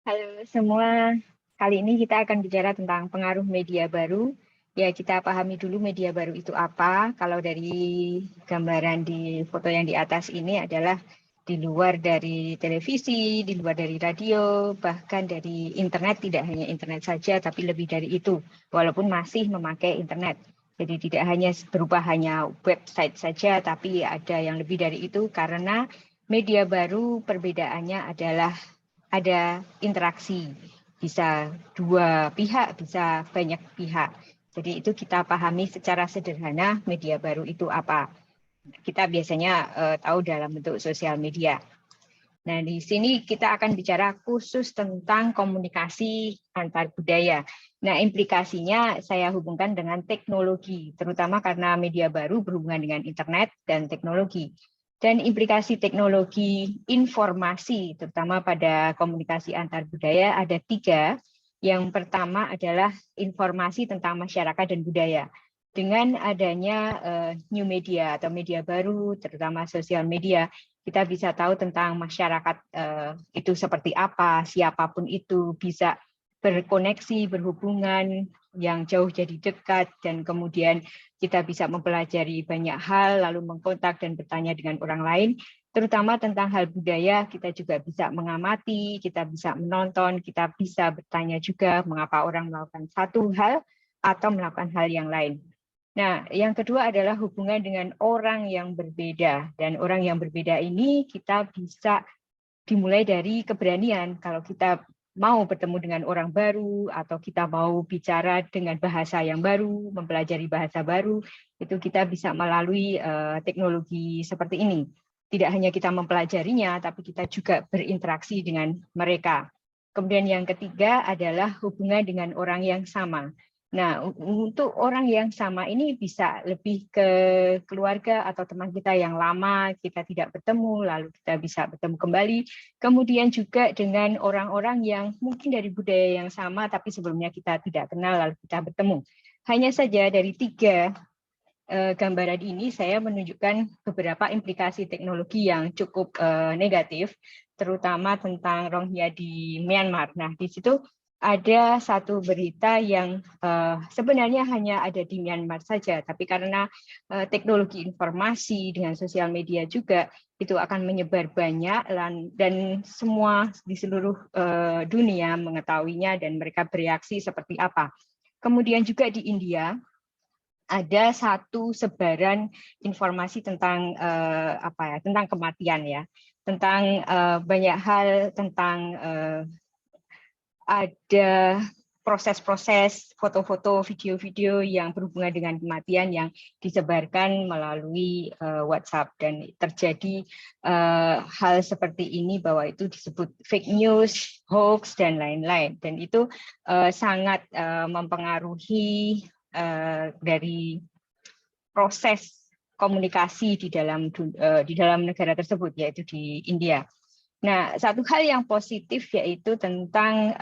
Halo semua, kali ini kita akan bicara tentang pengaruh media baru. Ya, kita pahami dulu media baru itu apa. Kalau dari gambaran di foto yang di atas ini adalah di luar dari televisi, di luar dari radio, bahkan dari internet, tidak hanya internet saja, tapi lebih dari itu, walaupun masih memakai internet. Jadi tidak hanya berupa hanya website saja, tapi ada yang lebih dari itu karena media baru perbedaannya adalah ada interaksi, bisa dua pihak, bisa banyak pihak. Jadi itu kita pahami secara sederhana media baru itu apa. Kita biasanya tahu dalam bentuk sosial media. Nah, di sini kita akan bicara khusus tentang komunikasi antar budaya. Nah, implikasinya saya hubungkan dengan teknologi, terutama karena media baru berhubungan dengan internet dan teknologi. Dan implikasi teknologi informasi, terutama pada komunikasi antar budaya, ada 3. Yang pertama adalah informasi tentang masyarakat dan budaya. Dengan adanya new media atau media baru, terutama sosial media, kita bisa tahu tentang masyarakat itu seperti apa, siapapun itu bisa berkoneksi, berhubungan yang jauh jadi dekat, dan kemudian kita bisa mempelajari banyak hal, lalu mengkontak dan bertanya dengan orang lain, terutama tentang hal budaya. Kita juga bisa mengamati, kita bisa menonton, kita bisa bertanya juga mengapa orang melakukan satu hal atau melakukan hal yang lain. Nah, yang kedua adalah hubungan dengan orang yang berbeda. Dan orang yang berbeda ini kita bisa dimulai dari keberanian. Kalau kita mau bertemu dengan orang baru, atau kita mau bicara dengan bahasa yang baru, mempelajari bahasa baru, itu kita bisa melalui teknologi seperti ini. Tidak hanya kita mempelajarinya, tapi kita juga berinteraksi dengan mereka. Kemudian yang ketiga adalah hubungan dengan orang yang sama. Nah, untuk orang yang sama ini bisa lebih ke keluarga atau teman kita yang lama kita tidak bertemu, lalu kita bisa bertemu kembali. Kemudian juga dengan orang-orang yang mungkin dari budaya yang sama, tapi sebelumnya kita tidak kenal, lalu kita bertemu. Hanya saja dari 3 gambaran ini saya menunjukkan beberapa implikasi teknologi yang cukup negatif, terutama tentang Rohingya di Myanmar. Nah, di situ ada satu berita yang sebenarnya hanya ada di Myanmar saja, tapi karena teknologi informasi dengan sosial media juga, itu akan menyebar banyak, dan semua di seluruh dunia mengetahuinya dan mereka bereaksi seperti apa. Kemudian juga di India, ada satu sebaran informasi tentang tentang kematian, ya, tentang banyak hal, tentang ada proses-proses foto-foto, video-video yang berhubungan dengan kematian yang disebarkan melalui WhatsApp, dan terjadi hal seperti ini bahwa itu disebut fake news, hoax, dan lain-lain, dan itu sangat mempengaruhi dari proses komunikasi di dalam negara tersebut, yaitu di India. Nah, satu hal yang positif yaitu tentang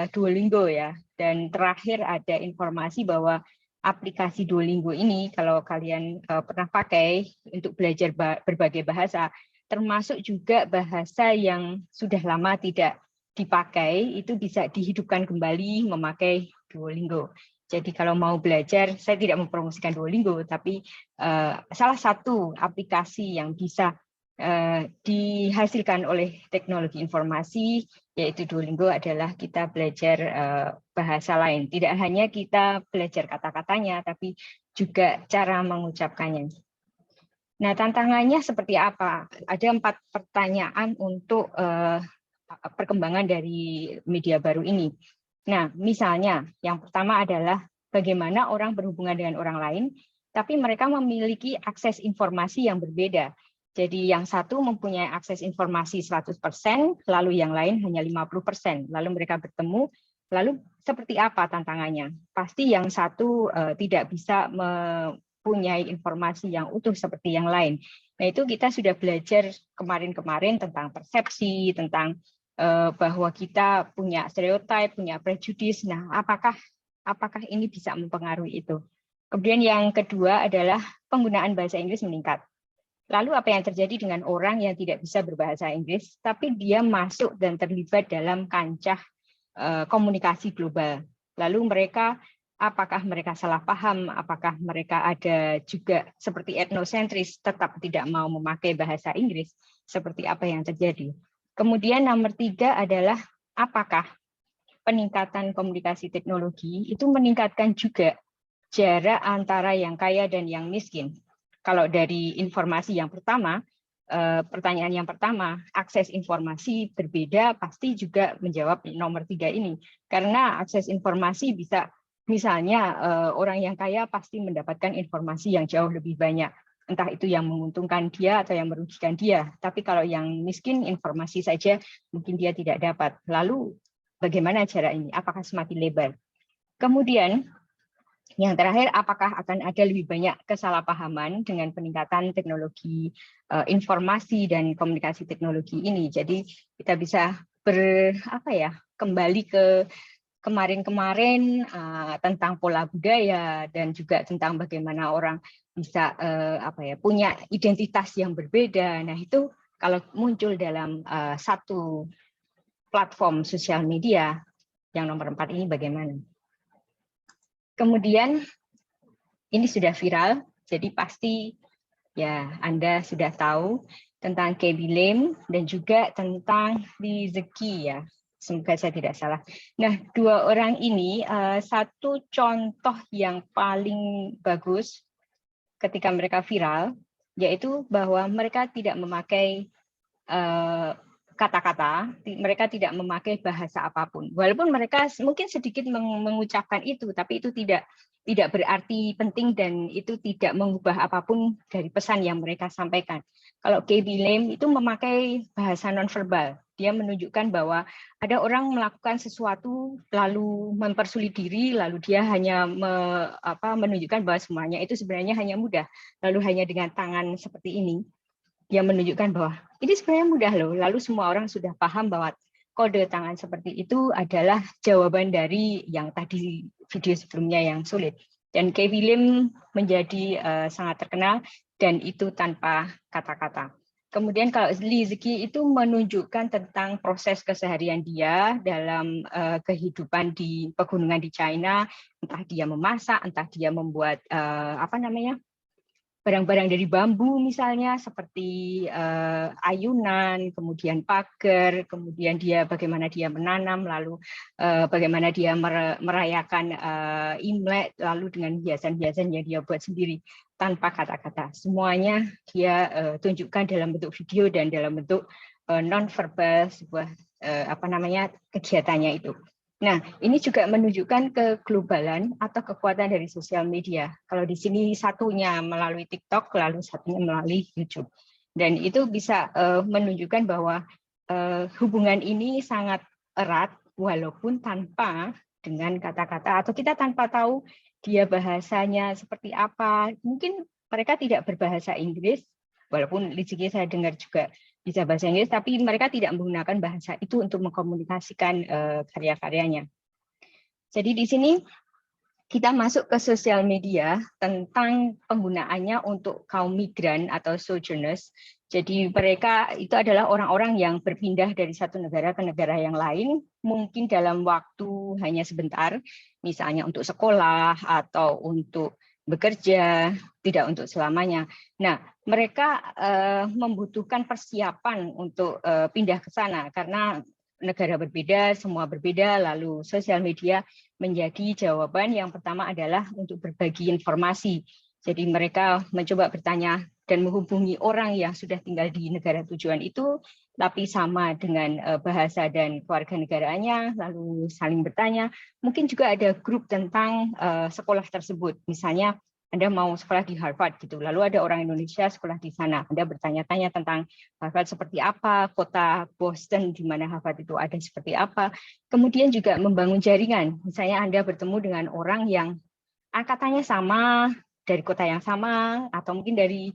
Duolingo, ya. Dan terakhir ada informasi bahwa aplikasi Duolingo ini, kalau kalian pernah pakai untuk belajar berbagai bahasa, termasuk juga bahasa yang sudah lama tidak dipakai, itu bisa dihidupkan kembali memakai Duolingo. Jadi kalau mau belajar, saya tidak mempromosikan Duolingo, tapi salah satu aplikasi yang bisa dihasilkan oleh teknologi informasi, yaitu Duolingo, adalah kita belajar bahasa lain. Tidak hanya kita belajar kata-katanya, tapi juga cara mengucapkannya. Nah, tantangannya seperti apa? Ada 4 pertanyaan untuk perkembangan dari media baru ini. Nah, misalnya, yang pertama adalah bagaimana orang berhubungan dengan orang lain, tapi mereka memiliki akses informasi yang berbeda. Jadi yang satu mempunyai akses informasi 100%, lalu yang lain hanya 50%. Lalu mereka bertemu, lalu seperti apa tantangannya? Pasti yang satu tidak bisa mempunyai informasi yang utuh seperti yang lain. Nah, itu kita sudah belajar kemarin-kemarin tentang persepsi, tentang bahwa kita punya stereotip, punya prejudis. Nah, apakah ini bisa mempengaruhi itu? Kemudian yang kedua adalah penggunaan bahasa Inggris meningkat. Lalu apa yang terjadi dengan orang yang tidak bisa berbahasa Inggris, tapi dia masuk dan terlibat dalam kancah komunikasi global. Lalu mereka, apakah mereka salah paham, apakah mereka ada juga seperti etnosentris, tetap tidak mau memakai bahasa Inggris, seperti apa yang terjadi. Kemudian nomor 3 adalah apakah peningkatan komunikasi teknologi itu meningkatkan juga jarak antara yang kaya dan yang miskin. Kalau dari informasi yang pertama, pertanyaan yang pertama, akses informasi berbeda, pasti juga menjawab nomor 3 ini. Karena akses informasi bisa, misalnya orang yang kaya pasti mendapatkan informasi yang jauh lebih banyak. Entah itu yang menguntungkan dia atau yang merugikan dia. Tapi kalau yang miskin, informasi saja mungkin dia tidak dapat. Lalu bagaimana jarak ini? Apakah semakin lebar? Kemudian, yang terakhir, apakah akan ada lebih banyak kesalahpahaman dengan peningkatan teknologi informasi dan komunikasi teknologi ini? Jadi kita bisa kembali ke kemarin-kemarin tentang pola budaya dan juga tentang bagaimana orang bisa punya identitas yang berbeda. Nah, itu kalau muncul dalam satu platform sosial media, yang nomor 4 ini bagaimana? Kemudian ini sudah viral, jadi pasti ya Anda sudah tahu tentang Kaby Lim dan juga tentang Lee Zeki ya. Semoga saya tidak salah. Nah, 2 orang ini satu contoh yang paling bagus ketika mereka viral, yaitu bahwa mereka tidak memakai kata-kata, mereka tidak memakai bahasa apapun. Walaupun mereka mungkin sedikit mengucapkan itu, tapi itu tidak berarti penting dan itu tidak mengubah apapun dari pesan yang mereka sampaikan. Kalau Kaby Lim itu memakai bahasa nonverbal, dia menunjukkan bahwa ada orang melakukan sesuatu lalu mempersulit diri, lalu dia hanya menunjukkan bahwa semuanya itu sebenarnya hanya mudah, lalu hanya dengan tangan seperti ini. Yang menunjukkan bahwa ini sebenarnya mudah loh. Lalu semua orang sudah paham bahwa kode tangan seperti itu adalah jawaban dari yang tadi video sebelumnya yang sulit. Dan Kaby Lim menjadi sangat terkenal dan itu tanpa kata-kata. Kemudian kalau Lee Zeki itu menunjukkan tentang proses keseharian dia dalam kehidupan di pegunungan di China, entah dia memasak, entah dia membuat barang-barang dari bambu misalnya seperti ayunan, kemudian pagar, kemudian bagaimana dia menanam, lalu bagaimana dia merayakan Imlek, lalu dengan hiasan-hiasan yang dia buat sendiri tanpa kata-kata. Semuanya dia tunjukkan dalam bentuk video dan dalam bentuk non-verbal sebuah kegiatannya itu. Nah, ini juga menunjukkan keglobalan atau kekuatan dari sosial media. Kalau di sini satunya melalui TikTok, lalu satunya melalui YouTube. Dan itu bisa menunjukkan bahwa hubungan ini sangat erat, walaupun tanpa dengan kata-kata, atau kita tanpa tahu dia bahasanya seperti apa. Mungkin mereka tidak berbahasa Inggris, walaupun di sini saya dengar juga bisa bahasa Inggris, tapi mereka tidak menggunakan bahasa itu untuk mengkomunikasikan karya-karyanya. Jadi di sini kita masuk ke sosial media tentang penggunaannya untuk kaum migran atau sojourners. Jadi mereka itu adalah orang-orang yang berpindah dari satu negara ke negara yang lain, mungkin dalam waktu hanya sebentar, misalnya untuk sekolah atau untuk bekerja, tidak untuk selamanya. Nah, mereka membutuhkan persiapan untuk pindah ke sana karena negara berbeda, semua berbeda, lalu sosial media menjadi jawaban. Yang pertama adalah untuk berbagi informasi. Jadi mereka mencoba bertanya dan menghubungi orang yang sudah tinggal di negara tujuan itu, tapi sama dengan bahasa dan kewarganegaraannya, lalu saling bertanya. Mungkin juga ada grup tentang sekolah tersebut. Misalnya Anda mau sekolah di Harvard gitu, lalu ada orang Indonesia sekolah di sana. Anda bertanya-tanya tentang Harvard seperti apa, kota Boston di mana Harvard itu ada seperti apa. Kemudian juga membangun jaringan. Misalnya Anda bertemu dengan orang yang angkatannya sama, dari kota yang sama, atau mungkin dari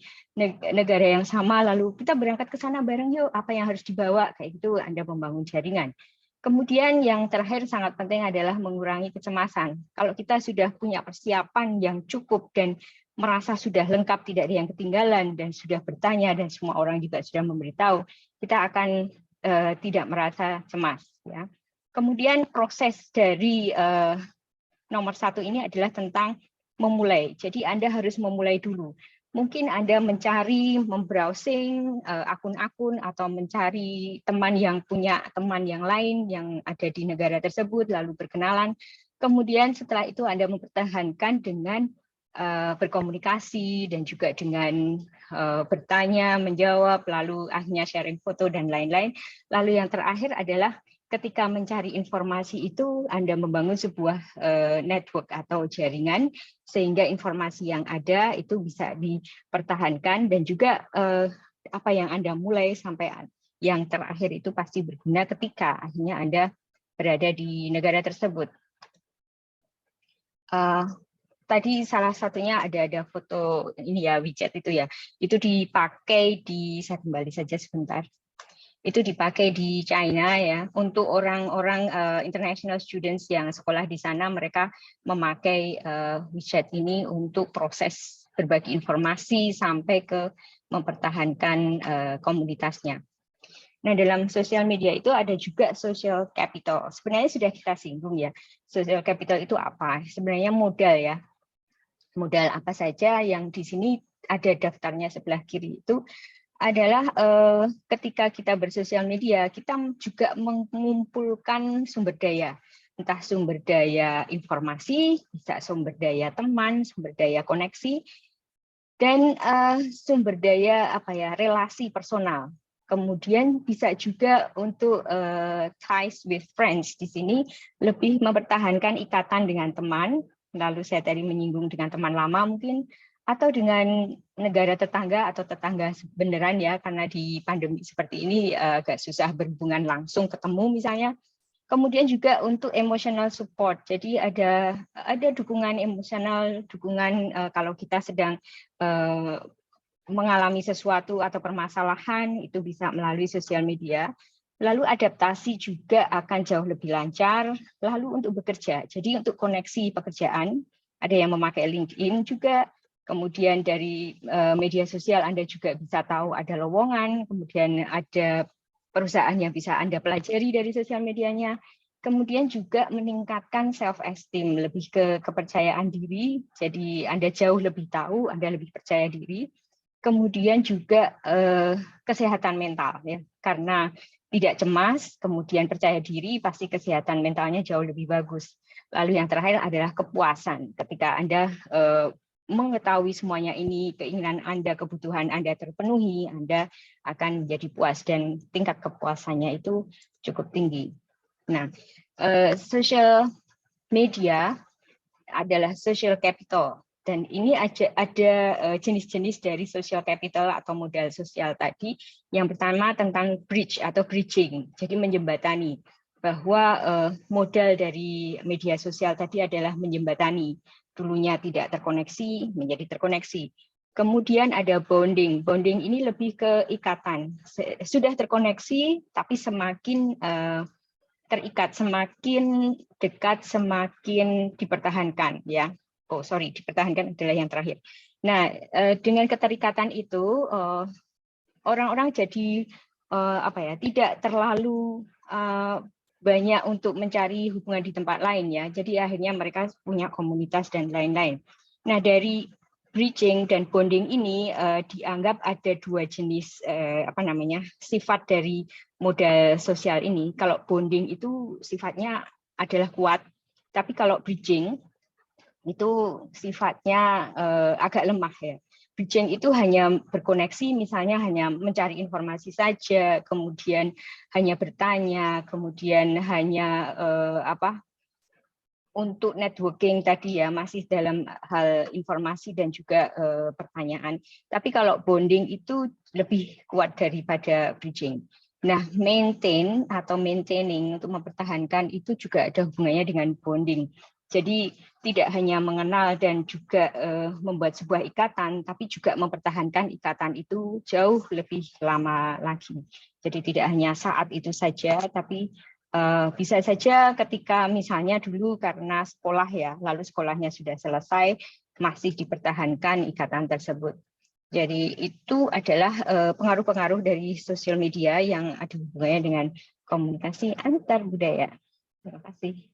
negara yang sama, lalu kita berangkat ke sana bareng yuk, apa yang harus dibawa, kayak gitu Anda membangun jaringan. Kemudian yang terakhir sangat penting adalah mengurangi kecemasan. Kalau kita sudah punya persiapan yang cukup dan merasa sudah lengkap, tidak ada yang ketinggalan, dan sudah bertanya, dan semua orang juga sudah memberitahu, kita akan tidak merasa cemas. Ya. Kemudian proses dari nomor 1 ini adalah tentang memulai. Jadi Anda harus memulai dulu. Mungkin Anda mencari, membrowsing akun-akun atau mencari teman yang punya teman yang lain yang ada di negara tersebut, lalu berkenalan. Kemudian setelah itu Anda mempertahankan dengan berkomunikasi dan juga dengan bertanya, menjawab, lalu akhirnya sharing foto dan lain-lain. Lalu yang terakhir adalah ketika mencari informasi itu Anda membangun sebuah network atau jaringan sehingga informasi yang ada itu bisa dipertahankan dan juga apa yang Anda mulai sampai yang terakhir itu pasti berguna ketika akhirnya Anda berada di negara tersebut. Tadi salah satunya ada foto ini ya, widget itu ya, itu dipakai saya kembali saja sebentar. Itu dipakai di China ya, untuk orang-orang international students yang sekolah di sana, mereka memakai widget ini untuk proses berbagi informasi sampai ke mempertahankan komunitasnya. Nah, dalam sosial media itu ada juga social capital. Sebenarnya sudah kita singgung ya, social capital itu apa? Sebenarnya modal ya. Modal apa saja yang di sini ada daftarnya sebelah kiri itu adalah ketika kita bersosial media, kita juga mengumpulkan sumber daya, entah sumber daya informasi, bisa sumber daya teman, sumber daya koneksi, dan sumber daya relasi personal. Kemudian bisa juga untuk ties with friends, di sini lebih mempertahankan ikatan dengan teman. Lalu saya tadi menyinggung dengan teman lama mungkin, atau dengan negara tetangga atau tetangga beneran ya, karena di pandemi seperti ini agak susah berhubungan langsung ketemu misalnya. Kemudian juga untuk emotional support, jadi ada dukungan emosional, dukungan kalau kita sedang mengalami sesuatu atau permasalahan, itu bisa melalui sosial media. Lalu adaptasi juga akan jauh lebih lancar. Lalu untuk bekerja, jadi untuk koneksi pekerjaan, ada yang memakai LinkedIn juga. Kemudian dari media sosial Anda juga bisa tahu ada lowongan, kemudian ada perusahaan yang bisa Anda pelajari dari sosial medianya. Kemudian juga meningkatkan self-esteem, lebih ke kepercayaan diri. Jadi Anda jauh lebih tahu, Anda lebih percaya diri. Kemudian juga kesehatan mental, ya, karena tidak cemas, kemudian percaya diri, pasti kesehatan mentalnya jauh lebih bagus. Lalu yang terakhir adalah kepuasan. Ketika Anda mengetahui semuanya ini, keinginan Anda, kebutuhan Anda terpenuhi, Anda akan menjadi puas dan tingkat kepuasannya itu cukup tinggi. Nah, social media adalah social capital. Dan ini ada jenis-jenis dari social capital atau modal sosial tadi. Yang pertama tentang bridge atau bridging, jadi menjembatani. Bahwa modal dari media sosial tadi adalah menjembatani. Dulunya tidak terkoneksi, menjadi terkoneksi. Kemudian ada bonding. Bonding ini lebih ke ikatan. Sudah terkoneksi, tapi semakin terikat, semakin dekat, semakin dipertahankan, ya. Oh, sorry, dipertahankan adalah yang terakhir. Nah, dengan keterikatan itu orang-orang jadi tidak terlalu banyak untuk mencari hubungan di tempat lain ya. Jadi akhirnya mereka punya komunitas dan lain-lain. Nah, dari bridging dan bonding ini dianggap ada dua jenis sifat dari modal sosial ini. Kalau bonding itu sifatnya adalah kuat, tapi kalau bridging itu sifatnya agak lemah ya. Bridging itu hanya berkoneksi, misalnya hanya mencari informasi saja, kemudian hanya bertanya, kemudian hanya untuk networking tadi ya, masih dalam hal informasi dan juga pertanyaan. Tapi kalau bonding itu lebih kuat daripada bridging. Nah, maintain atau maintaining untuk mempertahankan itu juga ada hubungannya dengan bonding. Jadi tidak hanya mengenal dan juga membuat sebuah ikatan, tapi juga mempertahankan ikatan itu jauh lebih lama lagi. Jadi tidak hanya saat itu saja, tapi bisa saja ketika misalnya dulu karena sekolah ya, lalu sekolahnya sudah selesai, masih dipertahankan ikatan tersebut. Jadi itu adalah pengaruh-pengaruh dari sosial media yang ada hubungannya dengan komunikasi antar budaya. Terima kasih.